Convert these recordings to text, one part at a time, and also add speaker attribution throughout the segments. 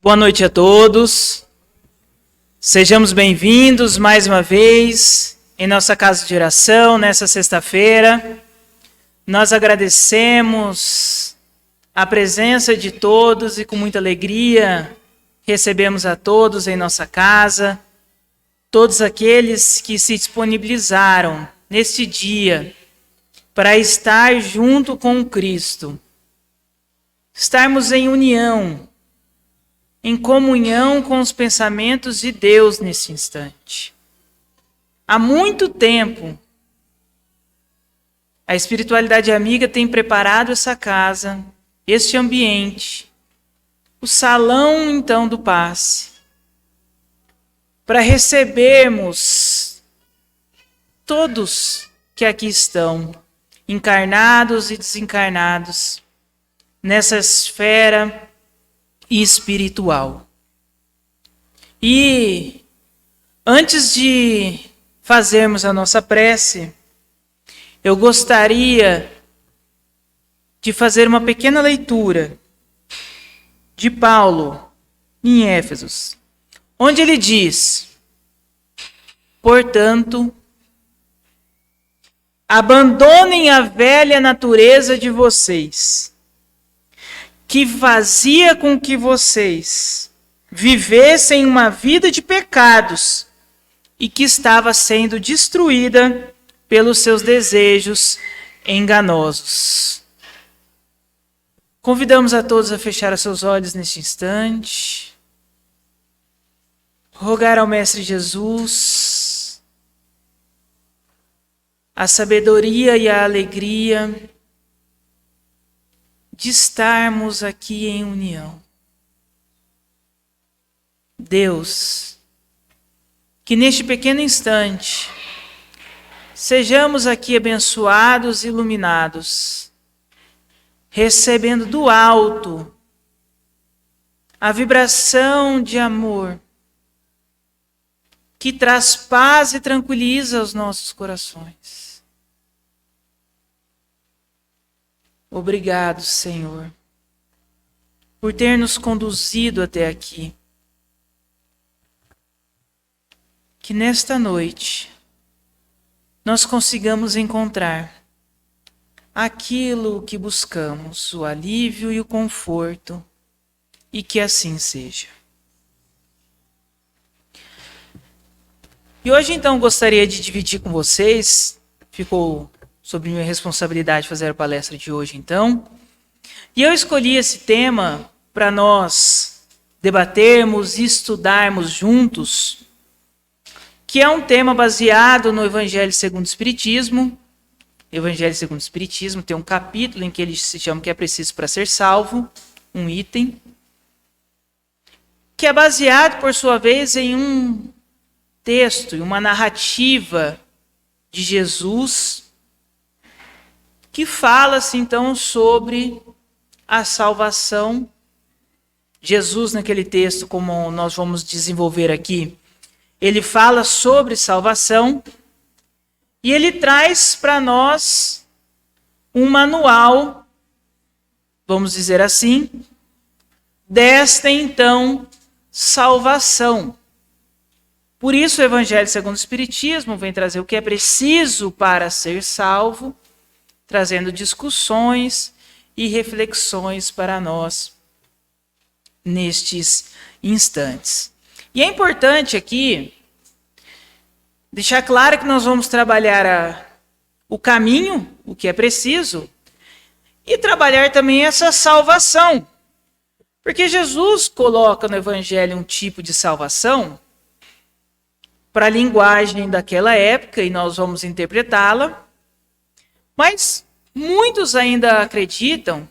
Speaker 1: Boa noite a todos. Sejamos bem-vindos mais uma vez em nossa casa de oração nessa sexta-feira. Nós agradecemos a presença de todos e com muita alegria recebemos a todos em nossa casa, todos aqueles que se disponibilizaram neste dia para estar junto com Cristo, estarmos em união, em comunhão com os pensamentos de Deus nesse instante. Há muito tempo, a espiritualidade amiga tem preparado essa casa, este ambiente, o salão então do passe, para recebermos todos que aqui estão, encarnados e desencarnados, nessa esfera espiritual. E antes de fazermos a nossa prece, eu gostaria de fazer uma pequena leitura de Paulo em Éfesos, onde ele diz: portanto, abandonem a velha natureza de vocês, que fazia com que vocês vivessem uma vida de pecados e que estava sendo destruída pelos seus desejos enganosos. Convidamos a todos a fechar os seus olhos neste instante, rogar ao Mestre Jesus a sabedoria e a alegria de estarmos aqui em união. Deus, que neste pequeno instante sejamos aqui abençoados e iluminados, recebendo do alto a vibração de amor que traz paz e tranquiliza os nossos corações. Obrigado, Senhor, por ter nos conduzido até aqui. Que nesta noite nós consigamos encontrar aquilo que buscamos, o alívio e o conforto, e que assim seja. E hoje então gostaria de dividir com vocês, ficou sobre minha responsabilidade fazer a palestra de hoje, então. E eu escolhi esse tema para nós debatermos e estudarmos juntos, que é um tema baseado no Evangelho segundo o Espiritismo. Evangelho segundo o Espiritismo tem um capítulo em que ele se chama que é preciso para ser salvo, um item, que é baseado, por sua vez, em um texto, em uma narrativa de Jesus, que fala-se então sobre a salvação. Jesus, naquele texto, como nós vamos desenvolver aqui, ele fala sobre salvação e ele traz para nós um manual, vamos dizer assim, desta então salvação. Por isso o Evangelho segundo o Espiritismo vem trazer o que é preciso para ser salvo, trazendo discussões e reflexões para nós nestes instantes. E é importante aqui deixar claro que nós vamos trabalhar o caminho, o que é preciso, e trabalhar também essa salvação. Porque Jesus coloca no Evangelho um tipo de salvação para a linguagem daquela época, e nós vamos interpretá-la. Mas muitos ainda acreditam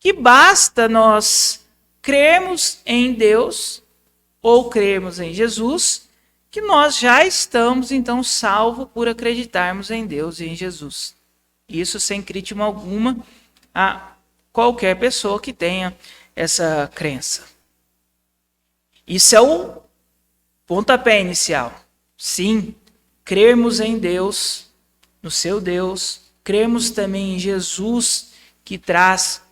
Speaker 1: que basta nós crermos em Deus ou crermos em Jesus, que nós já estamos então salvos por acreditarmos em Deus e em Jesus. Isso sem crítica alguma a qualquer pessoa que tenha essa crença. Isso é o pontapé inicial. Sim, crermos em Deus, no seu Deus, cremos também em Jesus, que traz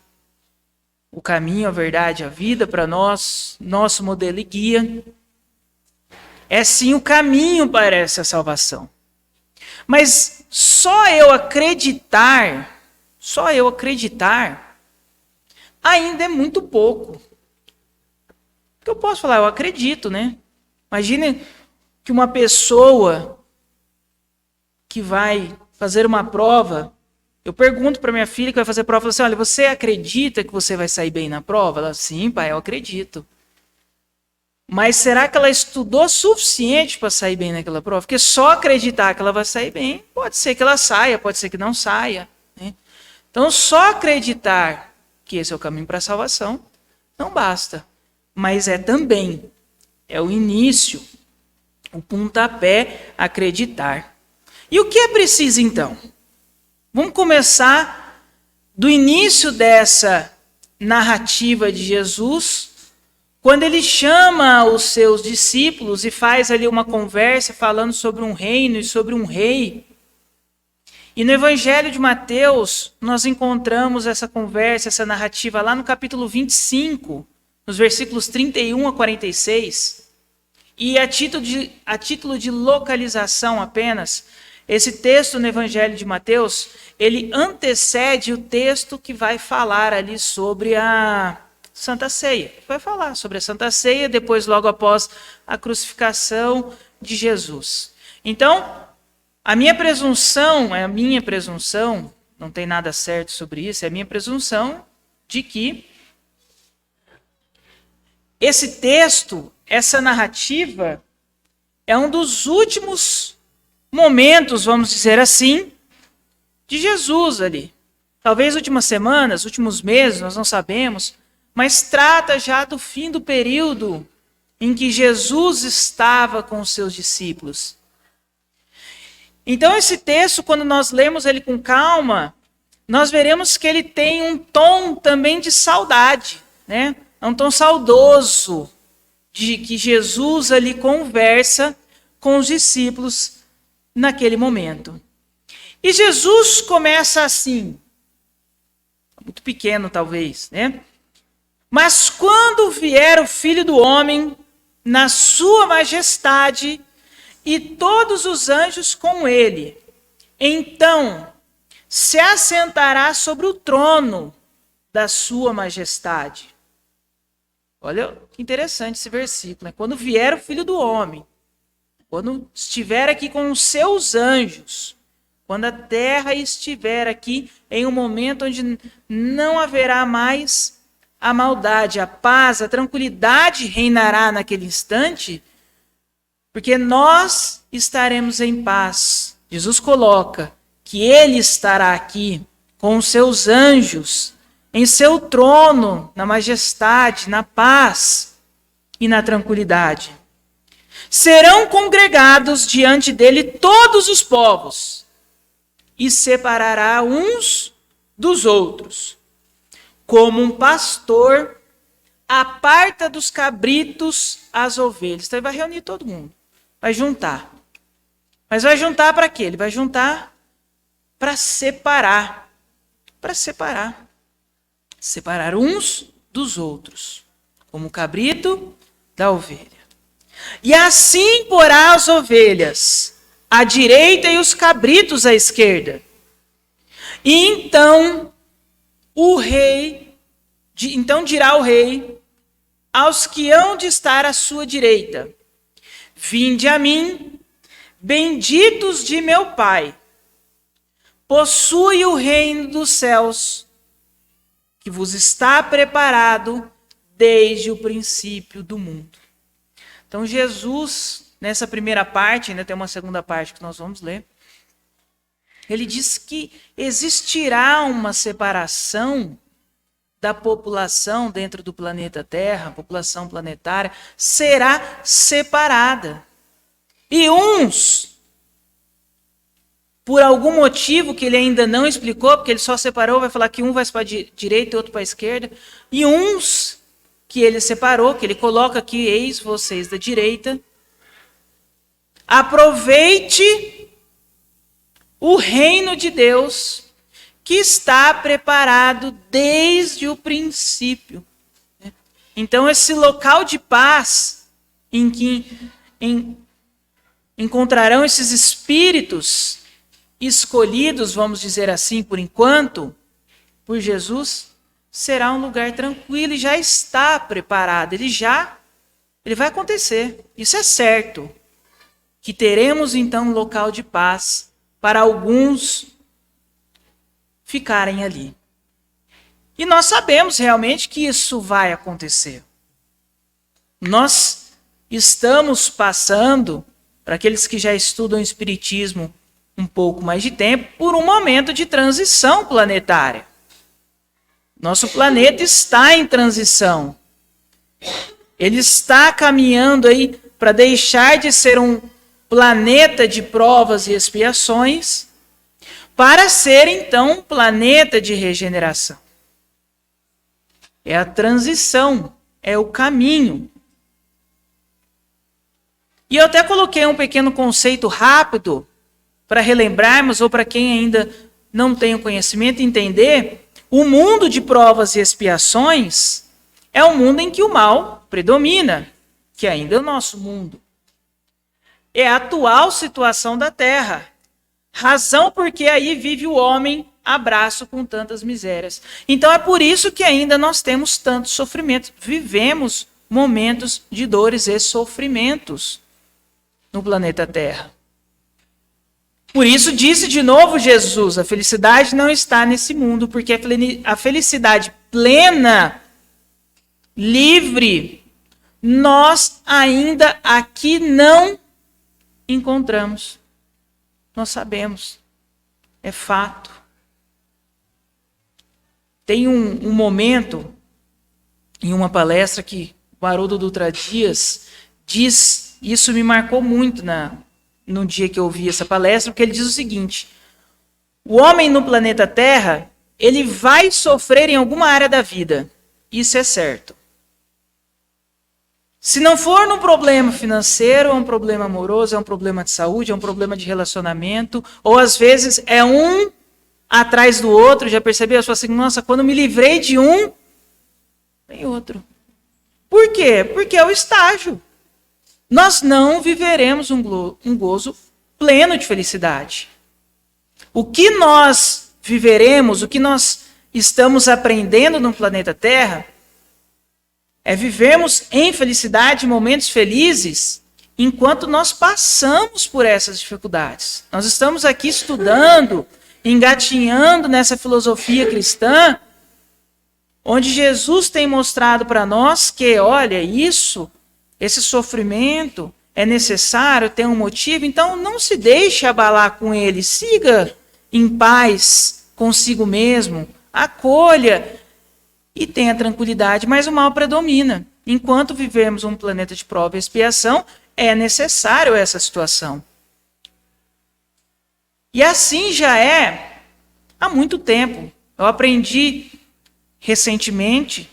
Speaker 1: o caminho, a verdade, a vida para nós, nosso modelo e guia. É sim o caminho para essa salvação. Mas só eu acreditar, ainda é muito pouco. Porque eu posso falar, eu acredito, né? Imagine que uma pessoa que vai fazer uma prova, eu pergunto para minha filha que vai fazer prova, assim, olha, você acredita que você vai sair bem na prova? Ela, sim, pai, eu acredito. Mas será que ela estudou suficiente para sair bem naquela prova? Porque só acreditar que ela vai sair bem, pode ser que ela saia, pode ser que não saia. Né? Então, só acreditar que esse é o caminho para a salvação não basta. Mas é o início, o pontapé, acreditar. E o que é preciso então? Vamos começar do início dessa narrativa de Jesus, quando ele chama os seus discípulos e faz ali uma conversa falando sobre um reino e sobre um rei. E no Evangelho de Mateus, nós encontramos essa conversa, essa narrativa lá no capítulo 25, nos versículos 31 a 46. E a título de localização apenas, esse texto no Evangelho de Mateus, ele antecede o texto que vai falar ali sobre a Santa Ceia. Vai falar sobre a Santa Ceia, depois logo após a crucificação de Jesus. Então, a minha presunção, não tem nada certo sobre isso, é a minha presunção de que esse texto, essa narrativa, é um dos últimos momentos, vamos dizer assim, de Jesus ali. Talvez últimas semanas, últimos meses, nós não sabemos, mas trata já do fim do período em que Jesus estava com os seus discípulos. Então esse texto, quando nós lemos ele com calma, nós veremos que ele tem um tom também de saudade, né? É um tom saudoso de que Jesus ali conversa com os discípulos naquele momento. E Jesus começa assim, muito pequeno talvez, né? Mas quando vier o Filho do Homem, na sua majestade, e todos os anjos com ele, então se assentará sobre o trono da sua majestade. Olha que interessante esse versículo, né? Quando vier o Filho do Homem, quando estiver aqui com os seus anjos, quando a terra estiver aqui em um momento onde não haverá mais a maldade, a paz, a tranquilidade reinará naquele instante, porque nós estaremos em paz. Jesus coloca que ele estará aqui com os seus anjos, em seu trono, na majestade, na paz e na tranquilidade. Serão congregados diante dele todos os povos, e separará uns dos outros, como um pastor aparta dos cabritos as ovelhas. Então ele vai reunir todo mundo, vai juntar. Mas vai juntar para quê? Ele vai juntar para separar. Para separar. Separar uns dos outros, como o cabrito da ovelha. E assim porá as ovelhas à direita e os cabritos à esquerda. E então dirá o rei aos que hão de estar à sua direita: vinde a mim, benditos de meu Pai, possui o reino dos céus, que vos está preparado desde o princípio do mundo. Então Jesus, nessa primeira parte, ainda tem uma segunda parte que nós vamos ler, ele diz que existirá uma separação da população dentro do planeta Terra, a população planetária será separada. E uns, por algum motivo que ele ainda não explicou, porque ele só separou, vai falar que um vai para a direita e outro para a esquerda, e uns que ele separou, que ele coloca aqui, eis vocês da direita, aproveite o reino de Deus que está preparado desde o princípio. Então, esse local de paz em que encontrarão esses espíritos escolhidos, vamos dizer assim, por enquanto, por Jesus, será um lugar tranquilo e já está preparado. Ele vai acontecer. Isso é certo. Que teremos então um local de paz para alguns ficarem ali. E nós sabemos realmente que isso vai acontecer. Nós estamos passando, para aqueles que já estudam Espiritismo um pouco mais de tempo, por um momento de transição planetária. Nosso planeta está em transição. Ele está caminhando aí para deixar de ser um planeta de provas e expiações para ser então um planeta de regeneração. É a transição, é o caminho. E eu até coloquei um pequeno conceito rápido para relembrarmos, ou para quem ainda não tem o conhecimento, entender. O mundo de provas e expiações é um mundo em que o mal predomina, que ainda é o nosso mundo. É a atual situação da Terra. Razão porque aí vive o homem a braço com tantas misérias. Então é por isso que ainda nós temos tantos sofrimentos. Vivemos momentos de dores e sofrimentos no planeta Terra. Por isso disse de novo Jesus, a felicidade não está nesse mundo, porque a felicidade plena, livre, nós ainda aqui não encontramos. Nós sabemos, é fato. Tem um momento, em uma palestra que o Haroldo Dutra Dias diz, isso me marcou muito no dia que eu ouvi essa palestra, porque ele diz o seguinte: o homem no planeta Terra, ele vai sofrer em alguma área da vida. Isso é certo. Se não for num problema financeiro, é um problema amoroso, é um problema de saúde, é um problema de relacionamento, ou às vezes é um atrás do outro. Já percebeu? Você fala assim, nossa, quando me livrei de um, tem outro. Por quê? Porque é o estágio. Nós não viveremos um gozo pleno de felicidade. O que nós viveremos, o que nós estamos aprendendo no planeta Terra, é vivermos em felicidade, momentos felizes, enquanto nós passamos por essas dificuldades. Nós estamos aqui estudando, engatinhando nessa filosofia cristã, onde Jesus tem mostrado para nós que, olha, esse sofrimento é necessário, tem um motivo, então não se deixe abalar com ele, siga em paz consigo mesmo, acolha e tenha tranquilidade, mas o mal predomina. Enquanto vivemos um planeta de prova e expiação, é necessário essa situação. E assim já é há muito tempo. Eu aprendi recentemente,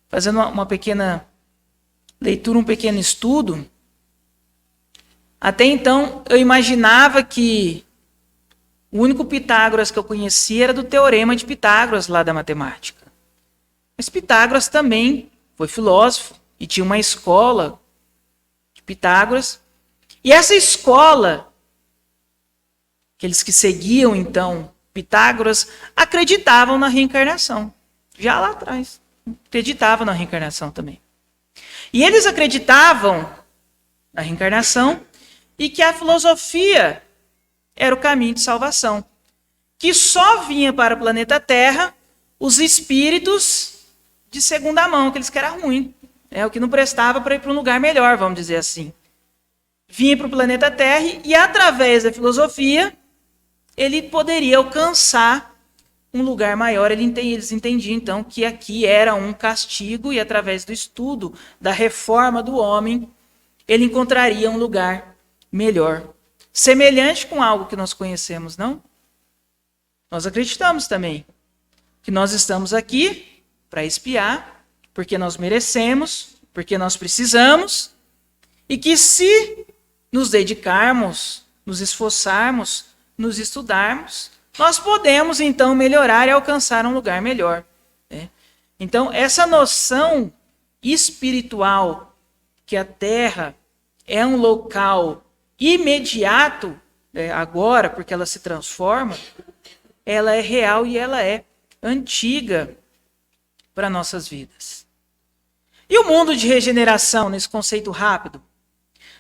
Speaker 1: fazendo uma pequena leitura, um pequeno estudo. Até então, eu imaginava que o único Pitágoras que eu conhecia era do Teorema de Pitágoras, lá da matemática. Mas Pitágoras também foi filósofo e tinha uma escola de Pitágoras. E essa escola, aqueles que seguiam, então, Pitágoras, acreditavam na reencarnação. Já lá atrás, acreditavam na reencarnação também. E eles acreditavam na reencarnação e que a filosofia era o caminho de salvação. Que só vinha para o planeta Terra os espíritos de segunda mão, aqueles que eram ruins. O que não prestava para ir para um lugar melhor, vamos dizer assim. Vinha para o planeta Terra e, através da filosofia, ele poderia alcançar um lugar maior. Eles entendiam, então, que aqui era um castigo e, através do estudo, da reforma do homem, ele encontraria um lugar melhor. Semelhante com algo que nós conhecemos, não? Nós acreditamos também que nós estamos aqui para expiar, porque nós merecemos, porque nós precisamos, e que se nos dedicarmos, nos esforçarmos, nos estudarmos, nós podemos então melhorar e alcançar um lugar melhor, né? Então, essa noção espiritual que a Terra é um local imediato, agora, porque ela se transforma, ela é real e ela é antiga para nossas vidas. E o mundo de regeneração, nesse conceito rápido?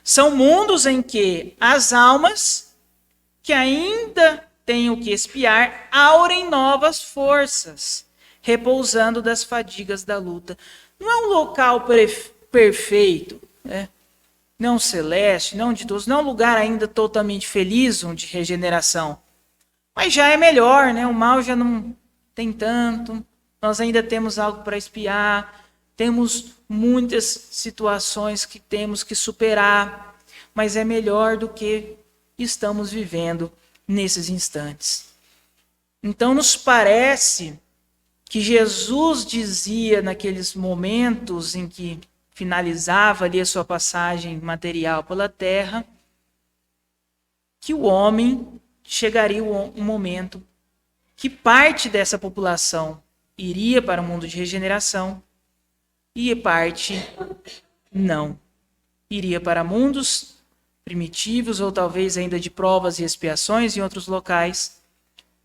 Speaker 1: São mundos em que as almas que ainda têm o que expiar aurem novas forças, repousando das fadigas da luta. Não é um local perfeito, né? Não celeste, não de todos, não é um lugar ainda totalmente feliz, de regeneração. Mas já é melhor, né? O mal já não tem tanto, nós ainda temos algo para expiar, temos muitas situações que temos que superar, mas é melhor do que estamos vivendo nesses instantes. Então nos parece que Jesus dizia naqueles momentos em que finalizava ali a sua passagem material pela terra, que o homem chegaria um momento que parte dessa população iria para o mundo de regeneração e parte não. Iria para mundos primitivos ou talvez ainda de provas e expiações em outros locais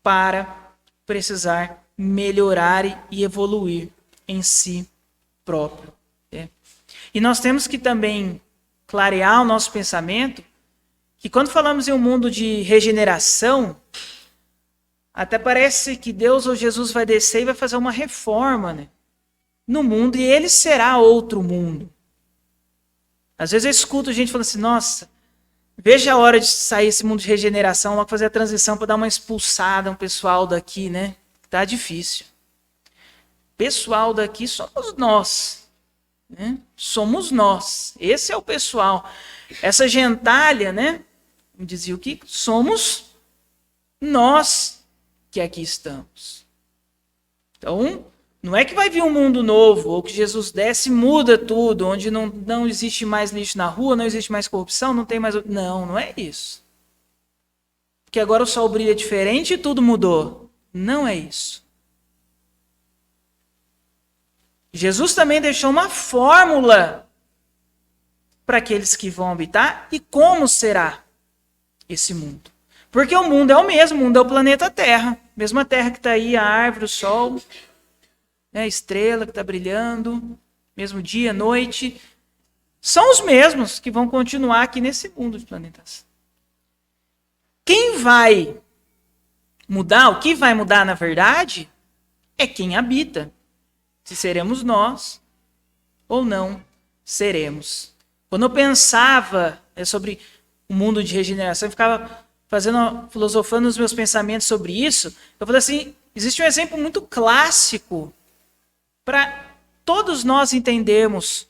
Speaker 1: para precisar melhorar e evoluir em si próprio. E nós temos que também clarear o nosso pensamento que quando falamos em um mundo de regeneração, até parece que Deus ou Jesus vai descer e vai fazer uma reforma, né, no mundo, e ele será outro mundo. Às vezes eu escuto gente falando assim, nossa, veja a hora de sair esse mundo de regeneração, logo fazer a transição para dar uma expulsada, um pessoal daqui, né? Tá difícil. Pessoal daqui somos nós. Né? Somos nós. Esse é o pessoal. Essa gentalha, né? Dizia o que? Somos nós que aqui estamos. Então, não é que vai vir um mundo novo, ou que Jesus desce e muda tudo, onde não existe mais lixo na rua, não existe mais corrupção, não tem mais... Não é isso. Porque agora o sol brilha diferente e tudo mudou. Não é isso. Jesus também deixou uma fórmula para aqueles que vão habitar e como será esse mundo. Porque o mundo é o mesmo, o mundo é o planeta Terra. Mesma Terra que está aí, a árvore, o sol, né, a estrela que está brilhando, mesmo dia, noite. São os mesmos que vão continuar aqui nesse mundo de planetas. Quem vai mudar, o que vai mudar na verdade, é quem habita. Se seremos nós ou não seremos. Quando eu pensava sobre o mundo de regeneração, eu ficava filosofando nos meus pensamentos sobre isso. Eu falei assim, existe um exemplo muito clássico para todos nós entendermos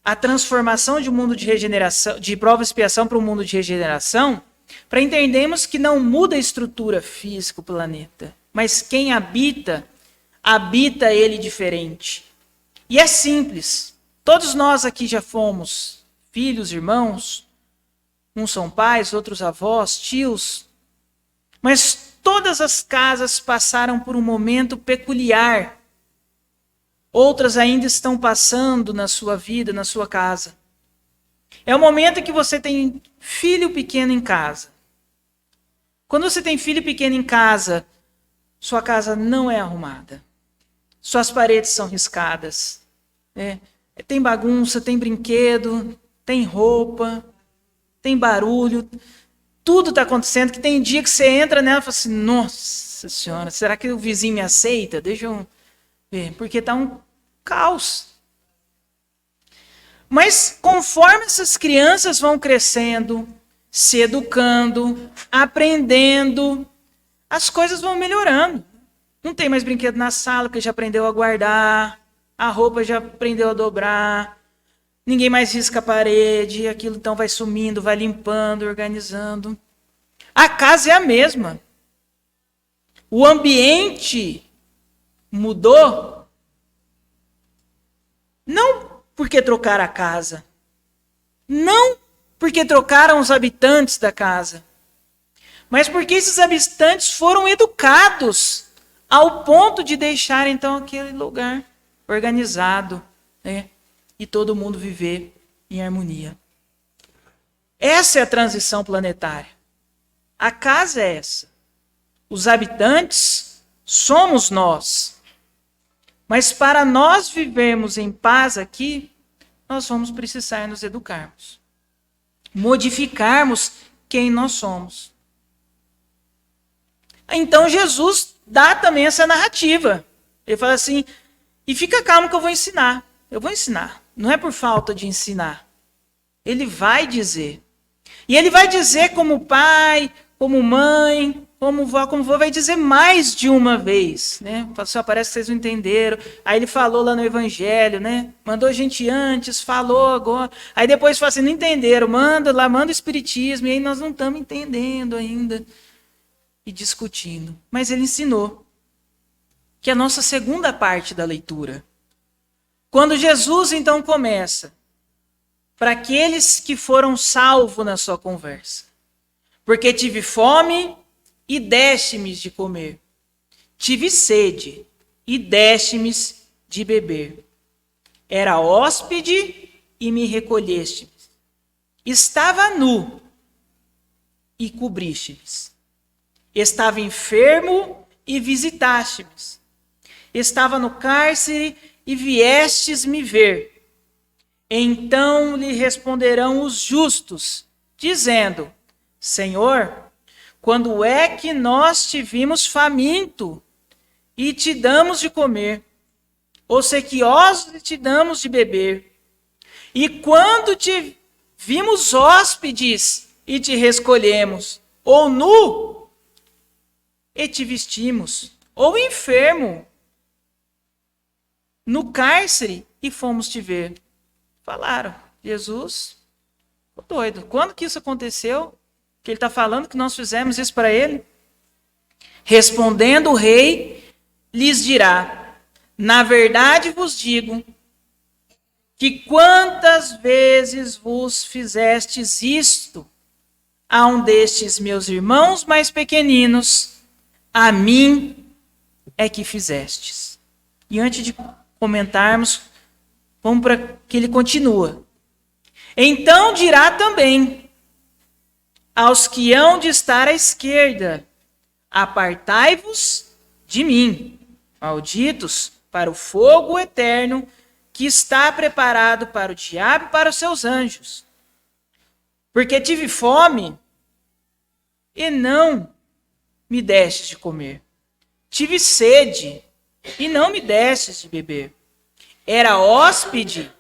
Speaker 1: a transformação de um mundo de regeneração, de prova e expiação para um mundo de regeneração, para entendermos que não muda a estrutura física do planeta, mas quem habita ele diferente. E é simples. Todos nós aqui já fomos filhos, irmãos, uns são pais, outros avós, tios, mas todas as casas passaram por um momento peculiar. Outras ainda estão passando na sua vida, na sua casa. É o momento em que você tem filho pequeno em casa. Quando você tem filho pequeno em casa, sua casa não é arrumada. Suas paredes são riscadas. Tem bagunça, tem brinquedo, tem roupa, tem barulho. Tudo está acontecendo, que tem dia que você entra nela e fala assim, nossa senhora, será que o vizinho me aceita? Deixa eu ver, porque está um caos. Mas conforme essas crianças vão crescendo, se educando, aprendendo, as coisas vão melhorando. Não tem mais brinquedo na sala, porque já aprendeu a guardar, a roupa já aprendeu a dobrar, ninguém mais risca a parede, aquilo então vai sumindo, vai limpando, organizando. A casa é a mesma. O ambiente mudou, não porque trocaram a casa, não porque trocaram os habitantes da casa, mas porque esses habitantes foram educados ao ponto de deixar então aquele lugar organizado, né? E todo mundo viver em harmonia. Essa é a transição planetária. A casa é essa. Os habitantes somos nós. Mas para nós vivermos em paz aqui, nós vamos precisar nos educarmos. Modificarmos quem nós somos. Então Jesus dá também essa narrativa. Ele fala assim, e fica calmo que eu vou ensinar. Eu vou ensinar. Não é por falta de ensinar. Ele vai dizer. E ele vai dizer como pai, como mãe, como vó, vai dizer mais de uma vez, né? Só parece que vocês não entenderam. Aí ele falou lá no Evangelho, né? Mandou gente antes, falou agora. Aí depois fala assim, não entenderam, manda o Espiritismo, e aí nós não estamos entendendo ainda. E discutindo. Mas ele ensinou. Que é a nossa segunda parte da leitura. Quando Jesus então começa, para aqueles que foram salvos na sua conversa. Porque tive fome e deste-me de comer. Tive sede e deste-me de beber. Era hóspede e me recolheste. Estava nu e cobriste-me. Estava enfermo e visitaste-me. Estava no cárcere e viestes me ver. Então lhe responderão os justos, dizendo, Senhor, quando é que nós te vimos faminto e te damos de comer, ou sequiosos e te damos de beber? E quando te vimos hóspedes e te recolhemos, ou nu e te vestimos, ou enfermo, no cárcere e fomos te ver? Falaram, Jesus, ficou doido. Quando que isso aconteceu? Que ele está falando que nós fizemos isso para ele? Respondendo o rei, lhes dirá, na verdade vos digo, que quantas vezes vos fizestes isto a um destes meus irmãos mais pequeninos, a mim é que fizestes. E antes de comentarmos, vamos para que ele continua. Então dirá também aos que hão de estar à esquerda, apartai-vos de mim, malditos, para o fogo eterno que está preparado para o diabo e para os seus anjos. Porque tive fome e não me destes de comer. Tive sede e não me destes de beber. Era hóspede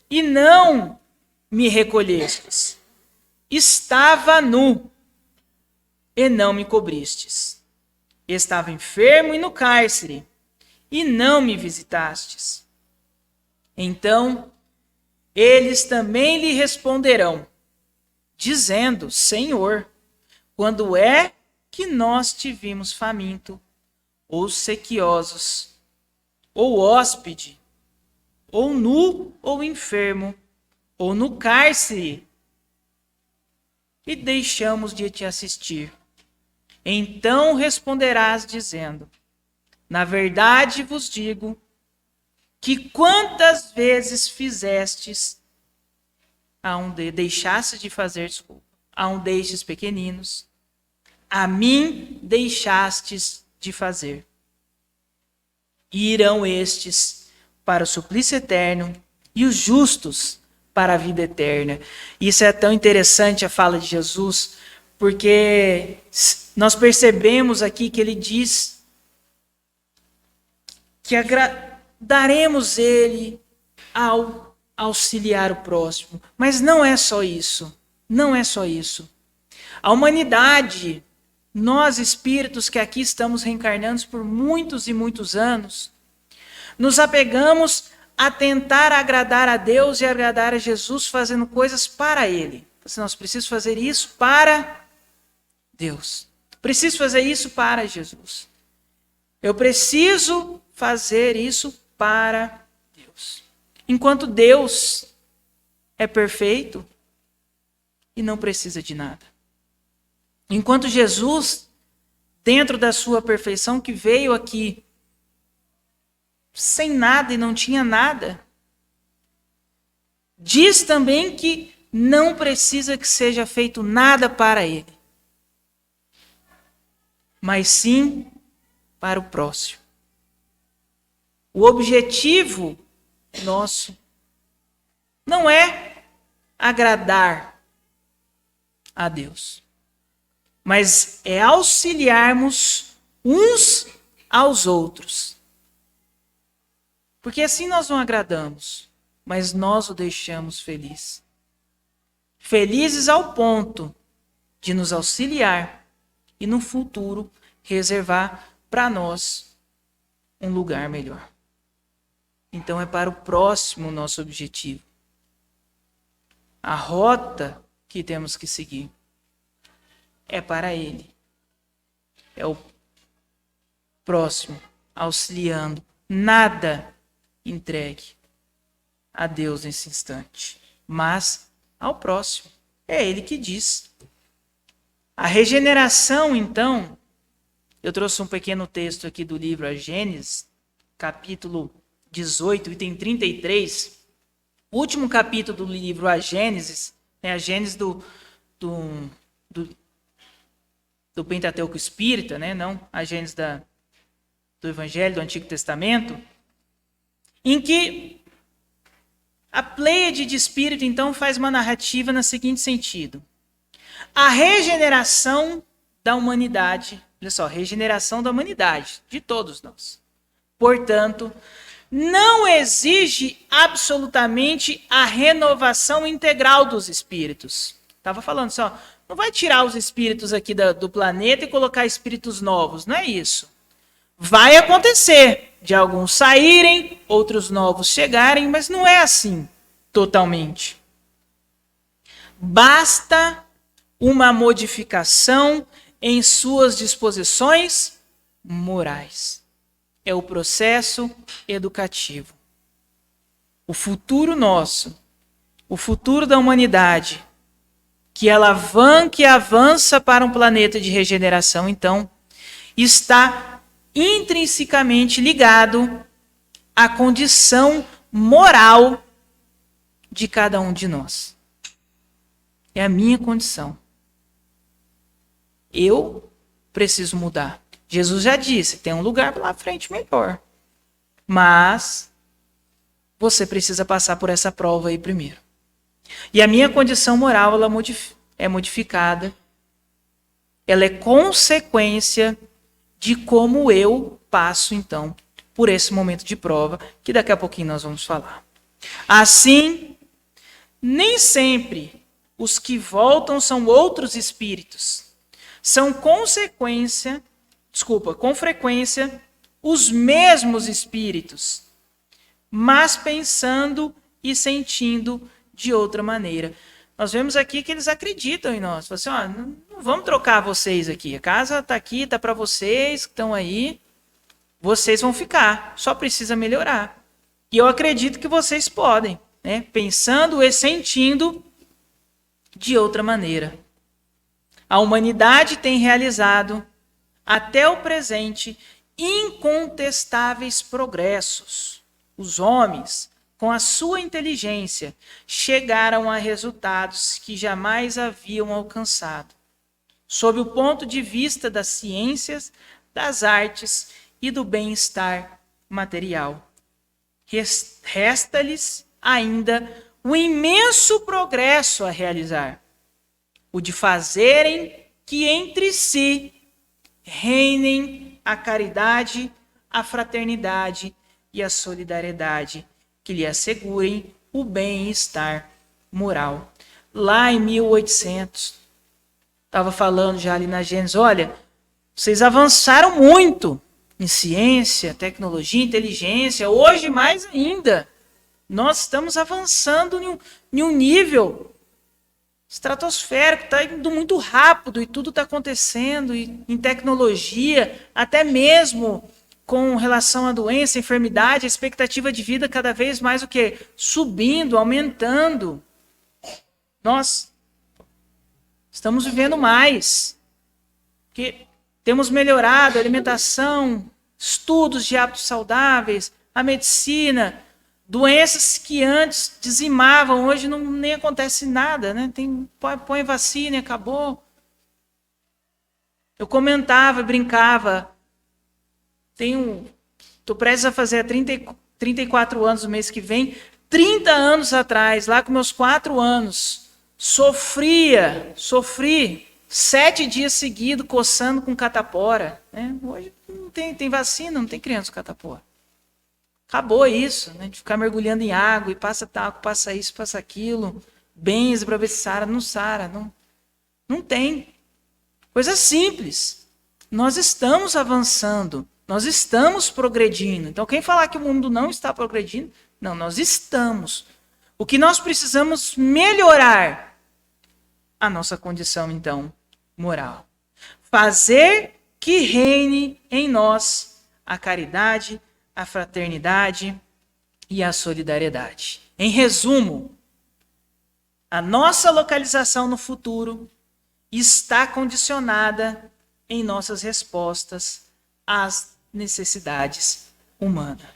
Speaker 1: e não me recolhestes. Estava nu e não me cobristes. Estava enfermo e no cárcere e não me visitastes. Então eles também lhe responderão, dizendo, Senhor, quando é que nós te vimos faminto, ou sequiosos, ou hóspede, ou nu, ou enfermo, ou no cárcere, e deixamos de te assistir? Então responderás dizendo, na verdade vos digo, que quantas vezes fizestes, deixaste de fazer, a um destes pequeninos, a mim deixastes de fazer. E irão estes para o suplício eterno, e os justos para a vida eterna. Isso é tão interessante a fala de Jesus, porque nós percebemos aqui que ele diz que daremos ele ao auxiliar o próximo. Mas não é só isso. Não é só isso. A humanidade, nós espíritos que aqui estamos reencarnando por muitos e muitos anos, nos apegamos a tentar agradar a Deus e agradar a Jesus fazendo coisas para Ele. Assim, nós precisamos fazer isso para Deus. Preciso fazer isso para Jesus. Eu preciso fazer isso para Deus. Enquanto Deus é perfeito e não precisa de nada. Enquanto Jesus, dentro da sua perfeição, que veio aqui sem nada e não tinha nada, diz também que não precisa que seja feito nada para ele, mas sim para o próximo. O objetivo nosso não é agradar a Deus, mas é auxiliarmos uns aos outros. Porque assim nós não agradamos, mas nós o deixamos feliz. Felizes ao ponto de nos auxiliar e no futuro reservar para nós um lugar melhor. Então é para o próximo o nosso objetivo. A rota que temos que seguir é para ele. É o próximo, auxiliando. Nada entregue a Deus nesse instante, mas ao próximo. É ele que diz. A regeneração, então, eu trouxe um pequeno texto aqui do livro A Gênesis, capítulo 18, item 33. O último capítulo do livro A Gênesis, a Gênesis do Pentateuco Espírita, não a Gênesis do Evangelho, do Antigo Testamento, em que a Pleiade de Espírito, então, faz uma narrativa no seguinte sentido. A regeneração da humanidade, olha só, regeneração da humanidade, de todos nós. Portanto, não exige absolutamente a renovação integral dos espíritos. Estava falando assim, não vai tirar os espíritos aqui do planeta e colocar espíritos novos, não é isso. Vai acontecer de alguns saírem, outros novos chegarem, mas não é assim totalmente. Basta uma modificação em suas disposições morais. É o processo educativo. O futuro nosso, o futuro da humanidade, que alavanca e avança para um planeta de regeneração, então, está intrinsecamente ligado à condição moral de cada um de nós. É a minha condição. Eu preciso mudar. Jesus já disse, tem um lugar lá à frente melhor. Mas você precisa passar por essa prova aí primeiro. E a minha condição moral ela é modificada. Ela é consequência de como eu passo, então, por esse momento de prova, que daqui a pouquinho nós vamos falar. Assim, nem sempre os que voltam são outros espíritos. São com frequência, os mesmos espíritos, mas pensando e sentindo de outra maneira. Nós vemos aqui que eles acreditam em nós. Falam assim, não vamos trocar vocês aqui. A casa está aqui, está para vocês que estão aí. Vocês vão ficar. Só precisa melhorar. E eu acredito que vocês podem, pensando e sentindo de outra maneira. A humanidade tem realizado, até o presente, incontestáveis progressos. Os homens, com a sua inteligência, chegaram a resultados que jamais haviam alcançado, sob o ponto de vista das ciências, das artes e do bem-estar material. Resta-lhes ainda o imenso progresso a realizar, o de fazerem que entre si reinem a caridade, a fraternidade e a solidariedade, que lhe assegurem o bem-estar moral. Lá em 1800, estava falando já ali na Gênesis, olha, vocês avançaram muito em ciência, tecnologia, inteligência, hoje mais ainda. Nós estamos avançando em um nível estratosférico, está indo muito rápido e tudo está acontecendo em tecnologia, até mesmo com relação à doença, enfermidade, a expectativa de vida cada vez mais o quê? Subindo, aumentando. Nós estamos vivendo mais. que temos melhorado a alimentação, estudos de hábitos saudáveis, a medicina, doenças que antes dizimavam, hoje não nem acontece nada, né? Põe vacina e acabou. Eu comentava, brincava. Estou prestes a fazer 34 anos no mês que vem. 30 anos atrás, lá com meus 4 anos, sofri 7 dias seguidos coçando com catapora. Né? Hoje não tem vacina, não tem criança com catapora. Acabou isso, né? De ficar mergulhando em água e passa talco, passa isso, passa aquilo. Benze para ver se sara, não sara. Não tem. Coisa simples. Nós estamos avançando, nós estamos progredindo. Então, quem falar que o mundo não está progredindo, não, nós estamos. O que nós precisamos melhorar a nossa condição, então, moral. Fazer que reine em nós a caridade, a fraternidade e a solidariedade. Em resumo, a nossa localização no futuro está condicionada em nossas respostas às necessidades humanas.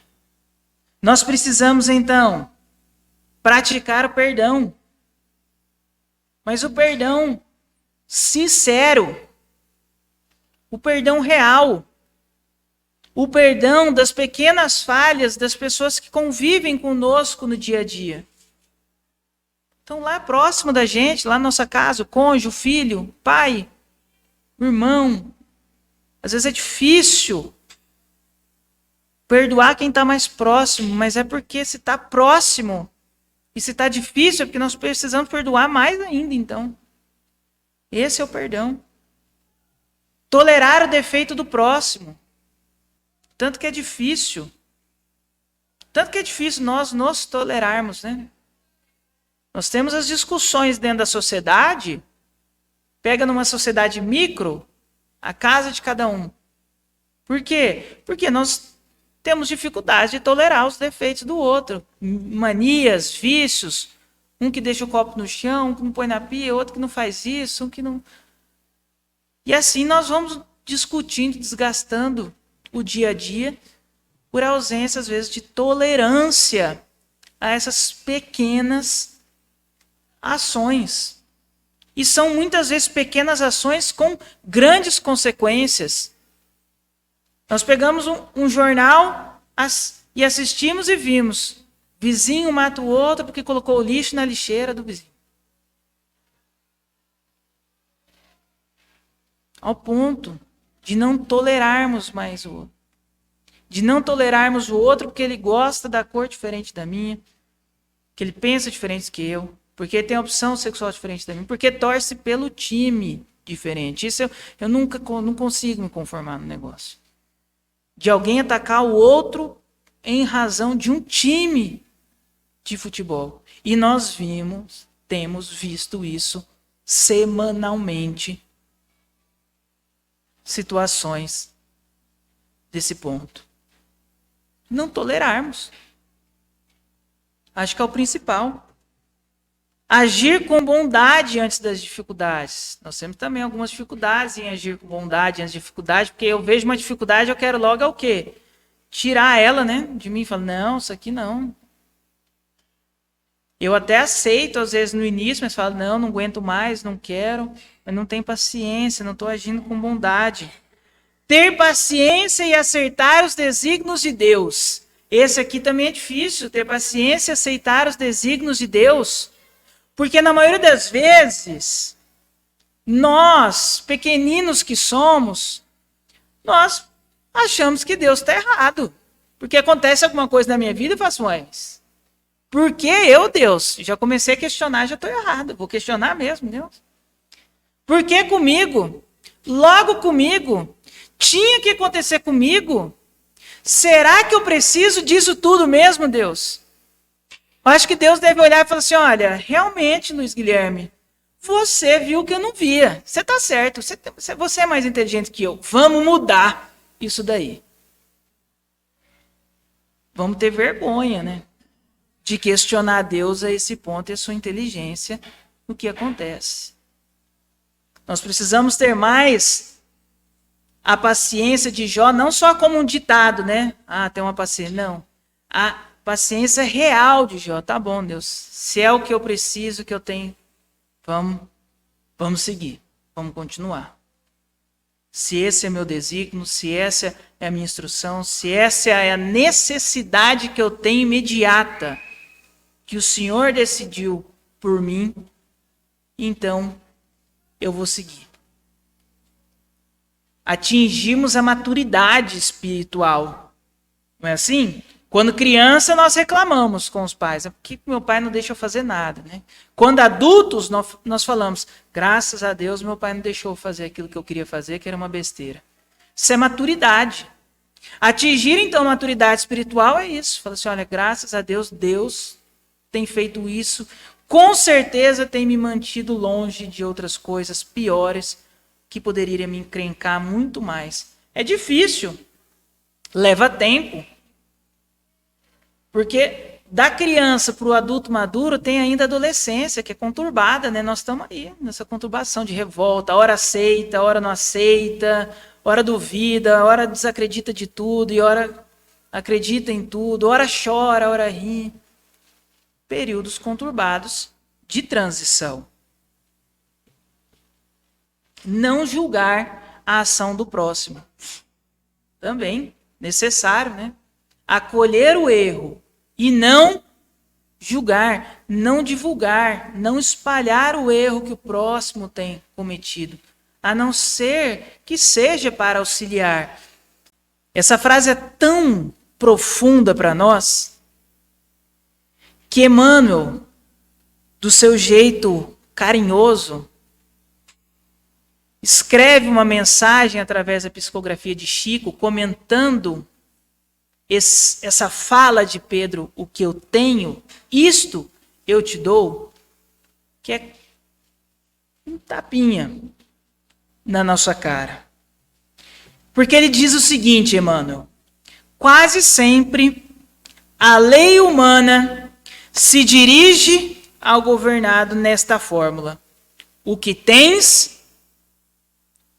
Speaker 1: Nós precisamos, então, praticar o perdão. Mas o perdão sincero, o perdão real, o perdão das pequenas falhas das pessoas que convivem conosco no dia a dia. Então, lá próximo da gente, lá na nossa casa, o cônjuge, o filho, o pai, o irmão. Às vezes é difícil perdoar quem está mais próximo, mas é porque se está próximo e se está difícil, é porque nós precisamos perdoar mais ainda, então. Esse é o perdão. Tolerar o defeito do próximo. Tanto que é difícil nós nos tolerarmos, né? Nós temos as discussões dentro da sociedade, pega numa sociedade micro, a casa de cada um. Por quê? Porque nós temos dificuldade de tolerar os defeitos do outro. Manias, vícios, um que deixa o copo no chão, um que não põe na pia, outro que não faz isso, um que não... E assim nós vamos discutindo, desgastando o dia a dia, por ausência, às vezes, de tolerância a essas pequenas ações. E são muitas vezes pequenas ações com grandes consequências. Nós pegamos um jornal e assistimos e vimos. Vizinho mata o outro porque colocou o lixo na lixeira do vizinho. Ao ponto de não tolerarmos mais o outro. De não tolerarmos o outro porque ele gosta da cor diferente da minha, que ele pensa diferente que eu, porque ele tem opção sexual diferente da minha, porque torce pelo time diferente. Isso eu nunca não consigo me conformar no negócio. De alguém atacar o outro em razão de um time de futebol. E nós temos visto isso semanalmente, situações desse ponto. Não tolerarmos. Acho que é o principal. Agir com bondade antes das dificuldades. Nós temos também algumas dificuldades em agir com bondade antes das dificuldades, porque eu vejo uma dificuldade, eu quero logo é o quê? Tirar ela, né, de mim. Falar, não, isso aqui não. Eu até aceito, às vezes, no início, mas falo, não aguento mais, não quero, mas não tenho paciência, não estou agindo com bondade. Ter paciência e aceitar os desígnios de Deus. Esse aqui também é difícil, ter paciência e aceitar os desígnios de Deus. Porque na maioria das vezes, nós, pequeninos que somos, nós achamos que Deus está errado. Porque acontece alguma coisa na minha vida e eu faço, mas por que eu, Deus? Já comecei a questionar, já estou errado. Vou questionar mesmo, Deus. Por que comigo? Logo comigo? Tinha que acontecer comigo? Será que eu preciso disso tudo mesmo, Deus? Eu acho que Deus deve olhar e falar assim, olha, realmente, Luiz Guilherme, você viu que eu não via. Você está certo, você é mais inteligente que eu. Vamos mudar isso daí. Vamos ter vergonha, né? De questionar Deus a esse ponto e a sua inteligência no que acontece. Nós precisamos ter mais a paciência de Jó não só como um ditado, né? Tem uma paciência. Não. A paciência real de Jó. Tá bom, Deus. Se é o que eu preciso, que eu tenho, vamos seguir. Vamos continuar. Se esse é meu desígnio, se essa é a minha instrução, se essa é a necessidade que eu tenho imediata, que o Senhor decidiu por mim, então eu vou seguir. Atingimos a maturidade espiritual. Não é assim? Quando criança, nós reclamamos com os pais. Por que meu pai não deixa eu fazer nada? Né? Quando adultos, nós falamos, graças a Deus, meu pai não deixou eu fazer aquilo que eu queria fazer, que era uma besteira. Isso é maturidade. Atingir, então, a maturidade espiritual é isso. Fala assim, olha, graças a Deus, Deus tem feito isso. Com certeza tem me mantido longe de outras coisas piores que poderiam me encrencar muito mais. É difícil. Leva tempo. Porque da criança para o adulto maduro tem ainda a adolescência, que é conturbada, né? Nós estamos aí nessa conturbação de revolta. Hora aceita, hora não aceita, hora duvida, hora desacredita de tudo, e hora acredita em tudo, hora chora, hora ri. Períodos conturbados de transição. Não julgar a ação do próximo. Também necessário, né? Acolher o erro e não julgar, não divulgar, não espalhar o erro que o próximo tem cometido, a não ser que seja para auxiliar. Essa frase é tão profunda para nós que Emmanuel, do seu jeito carinhoso, escreve uma mensagem através da psicografia de Chico, comentando essa fala de Pedro, o que eu tenho, isto eu te dou, que é um tapinha na nossa cara. Porque ele diz o seguinte, Emmanuel, quase sempre a lei humana se dirige ao governado nesta fórmula. O que tens,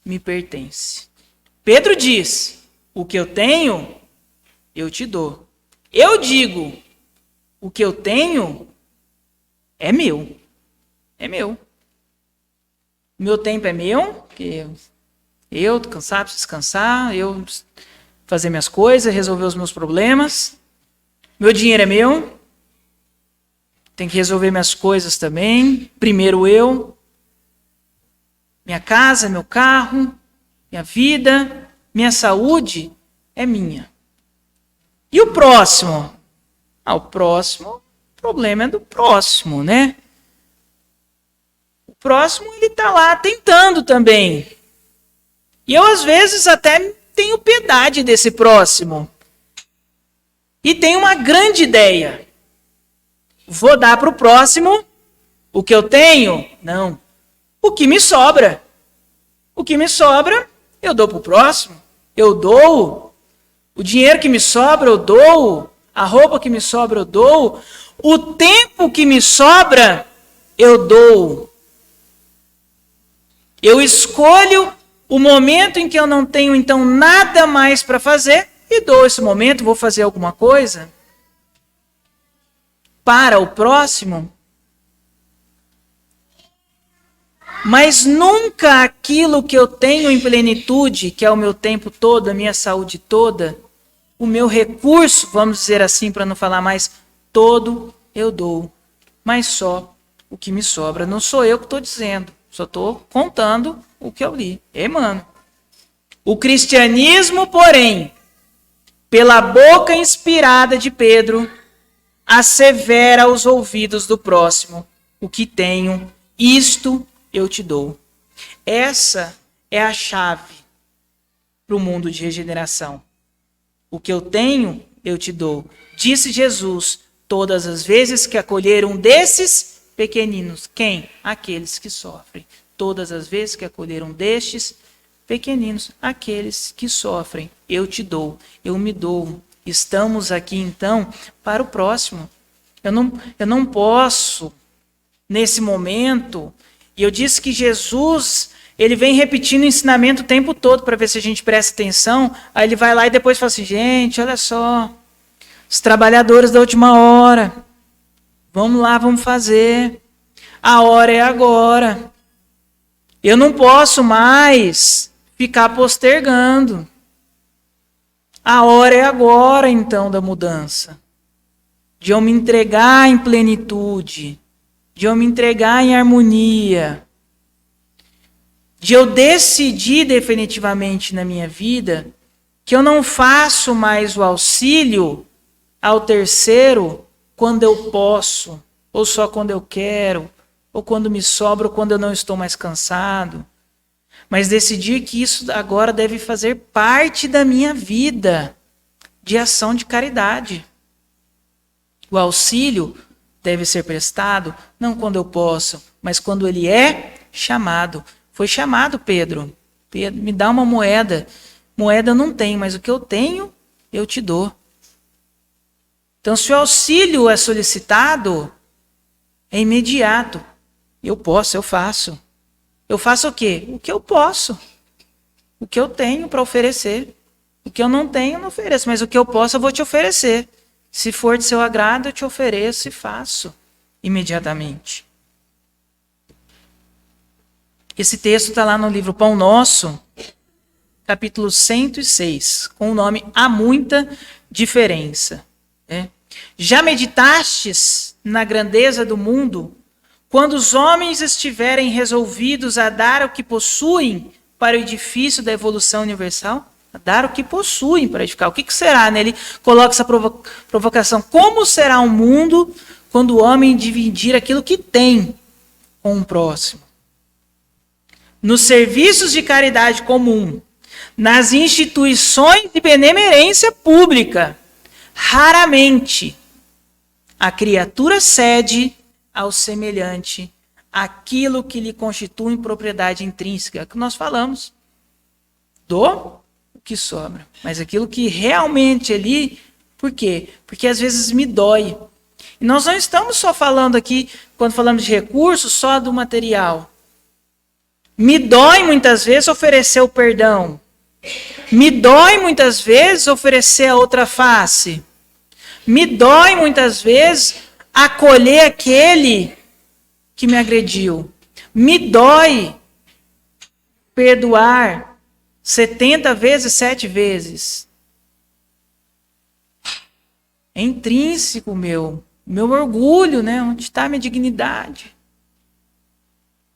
Speaker 1: me pertence. Pedro diz, o que eu tenho, eu te dou. Eu digo, o que eu tenho é meu. É meu. Meu tempo é meu, porque eu tô cansado, preciso descansar, eu fazer minhas coisas, resolver os meus problemas. Meu dinheiro é meu. Tem que resolver minhas coisas também. Primeiro eu. Minha casa, meu carro, minha vida, minha saúde é minha. E o próximo? O problema é do próximo, né? O próximo, ele está lá tentando também. E eu, às vezes, até tenho piedade desse próximo. E tenho uma grande ideia. Vou dar para o próximo o que eu tenho? Não. O que me sobra. O que me sobra, eu dou para o próximo. Eu dou. O dinheiro que me sobra, eu dou. A roupa que me sobra, eu dou. O tempo que me sobra, eu dou. Eu escolho o momento em que eu não tenho, então, nada mais para fazer e dou esse momento, vou fazer alguma coisa para o próximo. Mas nunca aquilo que eu tenho em plenitude, que é o meu tempo todo, a minha saúde toda, o meu recurso, vamos dizer assim, para não falar mais, todo eu dou. Mas só o que me sobra. Não sou eu que estou dizendo, só estou contando o que eu li. Emmanuel. O cristianismo, porém, pela boca inspirada de Pedro, assevera aos ouvidos do próximo: o que tenho, isto eu te dou. Essa é a chave para o mundo de regeneração. O que eu tenho, eu te dou. Disse Jesus, todas as vezes que acolheram desses pequeninos. Quem? Aqueles que sofrem. Todas as vezes que acolheram destes pequeninos, aqueles que sofrem. Eu te dou, eu me dou. Estamos aqui, então, para o próximo. Eu não posso, nesse momento... E eu disse que Jesus ele vem repetindo o ensinamento o tempo todo para ver se a gente presta atenção. Aí ele vai lá e depois fala assim, gente, olha só, os trabalhadores da última hora, vamos lá, vamos fazer. A hora é agora. Eu não posso mais ficar postergando. A hora é agora, então, da mudança. De eu me entregar em plenitude. De eu me entregar em harmonia. De eu decidir definitivamente na minha vida que eu não faço mais o auxílio ao terceiro quando eu posso, ou só quando eu quero, ou quando me sobra, ou quando eu não estou mais cansado. Mas decidir que isso agora deve fazer parte da minha vida de ação de caridade. O auxílio deve ser prestado não quando eu posso, mas quando ele é chamado. Foi chamado Pedro. Pedro, me dá uma moeda. Moeda eu não tenho, mas o que eu tenho, eu te dou. Então, se o auxílio é solicitado, é imediato. Eu posso, eu faço. Eu faço o quê? O que eu posso. O que eu tenho para oferecer. O que eu não tenho, eu não ofereço. Mas o que eu posso, eu vou te oferecer. Se for de seu agrado, eu te ofereço e faço imediatamente. Esse texto está lá no livro Pão Nosso, capítulo 106, com o nome Há Muita Diferença. Já meditastes na grandeza do mundo, quando os homens estiverem resolvidos a dar o que possuem para o edifício da evolução universal? A dar o que possuem para edificar. O que será? Ele coloca essa provocação. Como será o mundo quando o homem dividir aquilo que tem com o próximo? Nos serviços de caridade comum, nas instituições de benemerência pública, raramente a criatura cede ao semelhante aquilo que lhe constitui propriedade intrínseca, que nós falamos, do o que sobra. Mas aquilo que realmente ali, por quê? Porque às vezes me dói. E nós não estamos só falando aqui, quando falamos de recursos, só do material. Me dói muitas vezes oferecer o perdão. Me dói muitas vezes oferecer a outra face. Me dói muitas vezes acolher aquele que me agrediu. Me dói perdoar 70 vezes, 7 vezes. É intrínseco meu orgulho, né? Onde está a minha dignidade?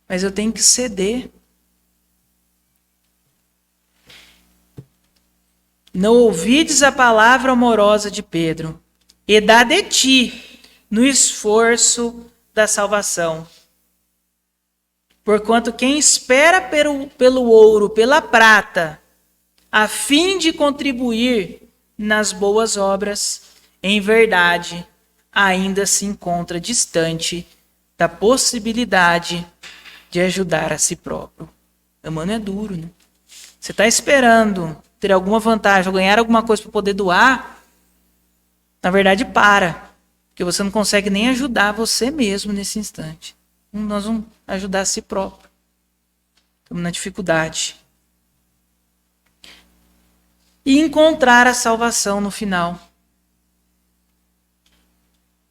Speaker 1: Mas eu tenho que ceder. Não ouvides a palavra amorosa de Pedro, e dá de ti no esforço da salvação. Porquanto quem espera pelo ouro, pela prata, a fim de contribuir nas boas obras, em verdade, ainda se encontra distante da possibilidade de ajudar a si próprio. Mano, é duro, né? Você está esperando ter alguma vantagem, ou ganhar alguma coisa para poder doar, na verdade, porque você não consegue nem ajudar você mesmo nesse instante. Nós vamos ajudar a si próprio. Estamos na dificuldade. E encontrar a salvação no final.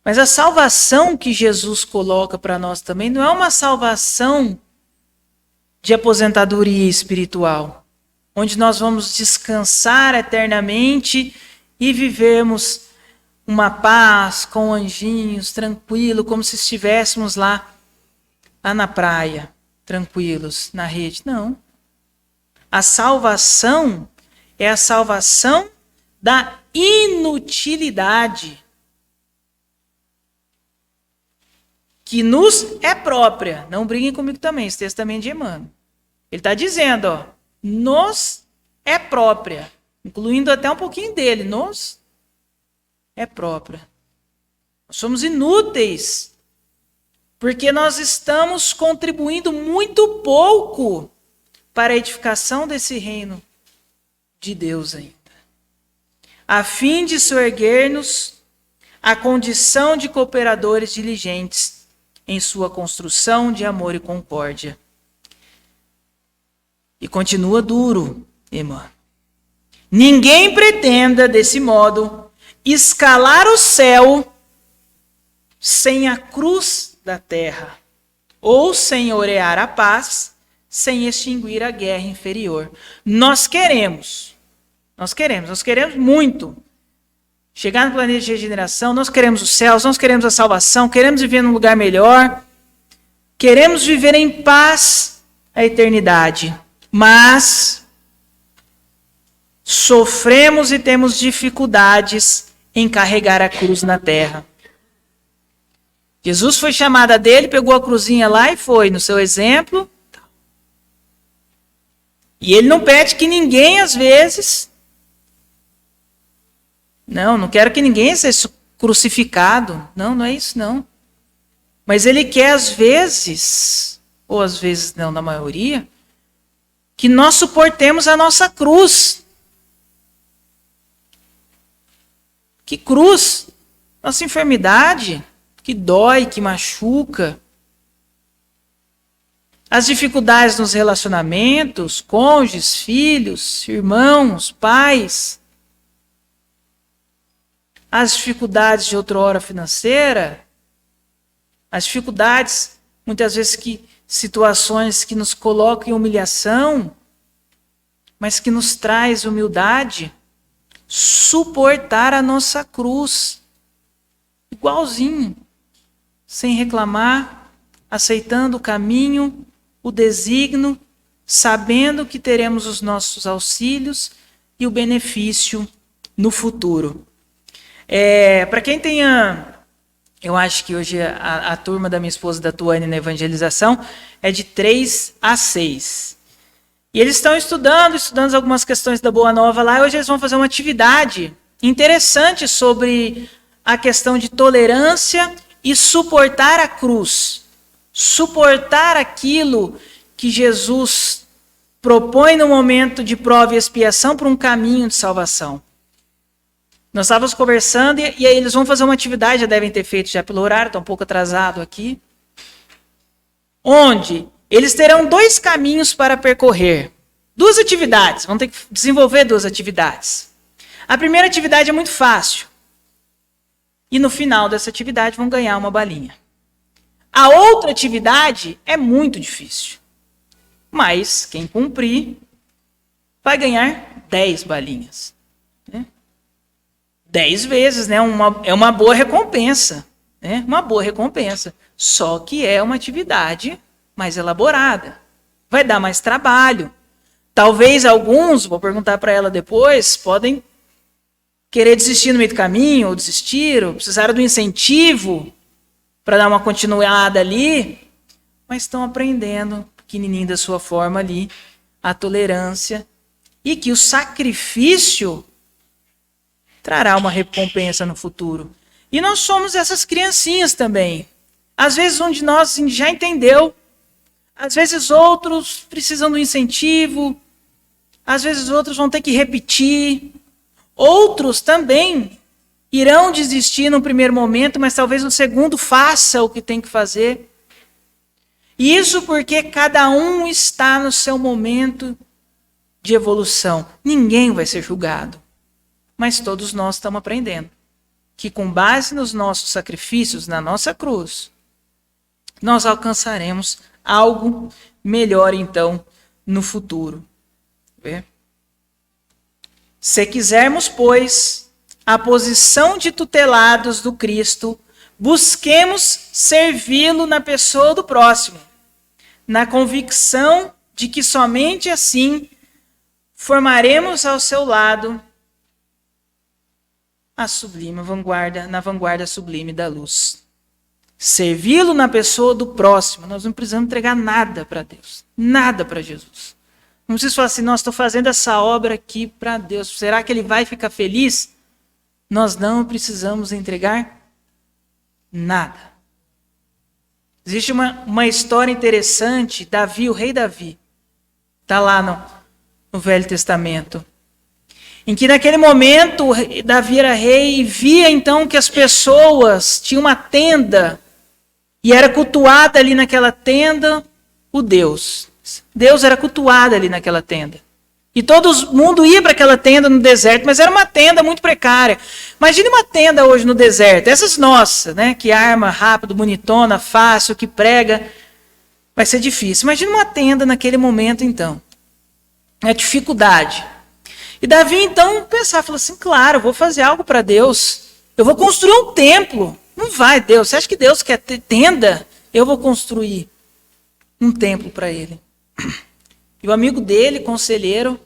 Speaker 1: Mas a salvação que Jesus coloca para nós também não é uma salvação de aposentadoria espiritual, onde nós vamos descansar eternamente e vivermos uma paz com anjinhos, tranquilo, como se estivéssemos lá na praia, tranquilos, na rede. Não. A salvação é a salvação da inutilidade, que nos é própria. Não briguem comigo também, esse texto também é de Emmanuel. Ele está dizendo, nos é própria, incluindo até um pouquinho dele, nos é própria. Nós somos inúteis, porque nós estamos contribuindo muito pouco para a edificação desse reino de Deus ainda. A fim de soerguer-nos à condição de cooperadores diligentes em sua construção de amor e concórdia. E continua duro, irmã. Ninguém pretenda, desse modo, escalar o céu sem a cruz da terra, ou sem orear a paz, sem extinguir a guerra inferior. Nós queremos muito chegar no planeta de regeneração, nós queremos os céus, nós queremos a salvação, queremos viver num lugar melhor, queremos viver em paz a eternidade, mas sofremos e temos dificuldades em carregar a cruz na terra. Jesus foi chamada dele, pegou a cruzinha lá e foi, no seu exemplo. E ele não pede que ninguém, às vezes... Não quero que ninguém seja crucificado. Não é isso, não. Mas ele quer, às vezes, ou às vezes não, na maioria, que nós suportemos a nossa cruz. Que cruz? Nossa enfermidade, que dói, que machuca. As dificuldades nos relacionamentos, cônjuges, filhos, irmãos, pais. As dificuldades de outrora financeira. As dificuldades, muitas vezes, situações que nos colocam em humilhação, mas que nos traz humildade. Suportar a nossa cruz. Igualzinho. Sem reclamar, aceitando o caminho, o desígnio, sabendo que teremos os nossos auxílios e o benefício no futuro. Para quem tenha... Eu acho que hoje a turma da minha esposa, da Tuane, na evangelização, é de 3 a 6. E eles estão estudando algumas questões da Boa Nova lá, e hoje eles vão fazer uma atividade interessante sobre a questão de tolerância e suportar a cruz. Suportar aquilo que Jesus propõe no momento de prova e expiação para um caminho de salvação. Nós estávamos conversando e aí eles vão fazer uma atividade, já devem ter feito já pelo horário, está um pouco atrasado aqui, onde eles terão 2 caminhos para percorrer. 2 atividades, vão ter que desenvolver 2 atividades. A primeira atividade é muito fácil. E no final dessa atividade vão ganhar uma balinha. A outra atividade é muito difícil. Mas quem cumprir vai ganhar 10 balinhas. 10 vezes, né? É uma boa recompensa. Uma boa recompensa. Só que é uma atividade mais elaborada. Vai dar mais trabalho. Talvez alguns, vou perguntar para ela depois, podem querer desistir no meio do caminho, ou desistiram, ou precisaram do incentivo para dar uma continuada ali, mas estão aprendendo, pequenininho da sua forma ali, a tolerância, e que o sacrifício trará uma recompensa no futuro. E nós somos essas criancinhas também. Às vezes um de nós já entendeu, às vezes outros precisam do incentivo, às vezes outros vão ter que repetir, outros também irão desistir no primeiro momento, mas talvez no segundo faça o que tem que fazer. Isso porque cada um está no seu momento de evolução. Ninguém vai ser julgado. Mas todos nós estamos aprendendo que com base nos nossos sacrifícios, na nossa cruz, nós alcançaremos algo melhor então no futuro. Se quisermos, pois, a posição de tutelados do Cristo, busquemos servi-lo na pessoa do próximo, na convicção de que somente assim formaremos ao seu lado a sublime vanguarda, na vanguarda sublime da luz. Servi-lo na pessoa do próximo. Nós não precisamos entregar nada para Deus, nada para Jesus. Não precisa falar assim, nós estou fazendo essa obra aqui para Deus. Será que Ele vai ficar feliz? Nós não precisamos entregar nada. Existe uma história interessante, Davi, o rei Davi, está lá no Velho Testamento, em que naquele momento Davi era rei e via então que as pessoas tinham uma tenda e era cultuada ali naquela tenda o Deus. Deus era cultuado ali naquela tenda. E todo mundo ia para aquela tenda no deserto, mas era uma tenda muito precária. Imagine uma tenda hoje no deserto, essas nossas, né, que arma rápido, bonitona, fácil, que prega, vai ser difícil. Imagine uma tenda naquele momento, então. É dificuldade. E Davi, então, pensava, falou assim, claro, eu vou fazer algo para Deus. Eu vou construir um templo. Não vai, Deus. Você acha que Deus quer ter tenda? Eu vou construir um templo para ele. E o amigo dele, conselheiro,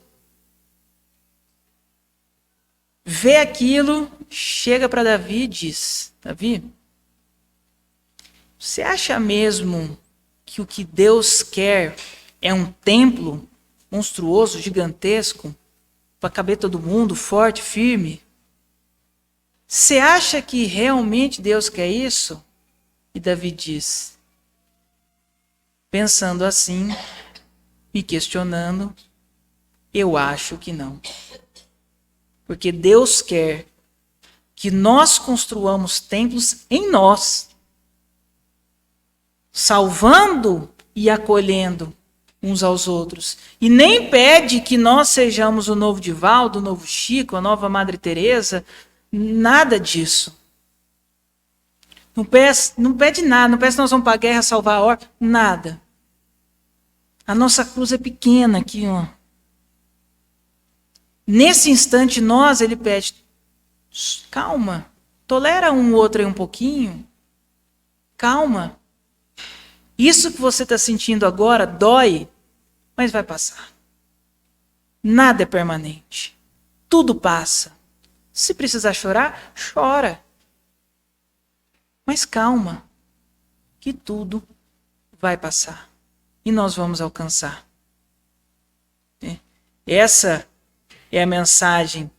Speaker 1: vê aquilo, chega para Davi e diz, Davi, você acha mesmo que o que Deus quer é um templo monstruoso, gigantesco, para caber todo mundo, forte, firme? Você acha que realmente Deus quer isso? E Davi diz, pensando assim, me questionando, eu acho que não. Porque Deus quer que nós construamos templos em nós, salvando e acolhendo uns aos outros. E nem pede que nós sejamos o novo Divaldo, o novo Chico, a nova Madre Teresa, nada disso. Não pede nada, não pede que nós vamos para a guerra salvar a ordem, nada. A nossa cruz é pequena aqui, ó. Nesse instante, ele pede, calma, tolera um outro aí um pouquinho, calma. Isso que você está sentindo agora dói, mas vai passar. Nada é permanente. Tudo passa. Se precisar chorar, chora. Mas calma, que tudo vai passar. E nós vamos alcançar. Essa é a mensagem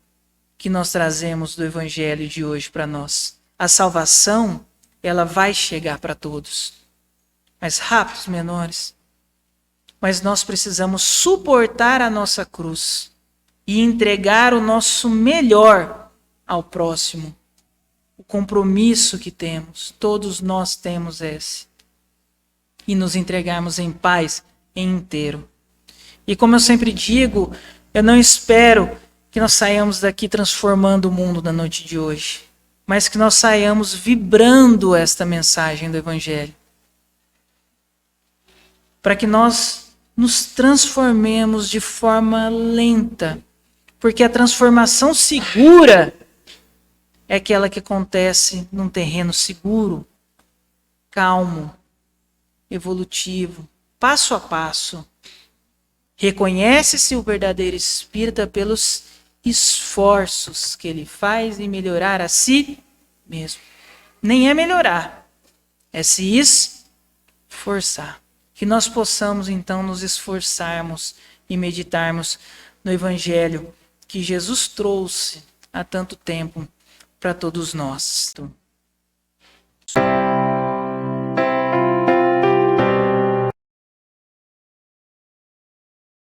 Speaker 1: que nós trazemos do Evangelho de hoje para nós. A salvação, ela vai chegar para todos. Mais rápidos, menores. Mas nós precisamos suportar a nossa cruz e entregar o nosso melhor ao próximo. O compromisso que temos, todos nós temos esse. E nos entregarmos em paz, em inteiro. E como eu sempre digo, eu não espero que nós saiamos daqui transformando o mundo na noite de hoje, mas que nós saiamos vibrando esta mensagem do Evangelho. Para que nós nos transformemos de forma lenta, porque a transformação segura é aquela que acontece num terreno seguro, calmo, evolutivo, passo a passo. Reconhece-se o verdadeiro espírita pelos esforços que ele faz em melhorar a si mesmo. Nem é melhorar, é se esforçar. Que nós possamos então nos esforçarmos e meditarmos no Evangelho que Jesus trouxe há tanto tempo para todos nós.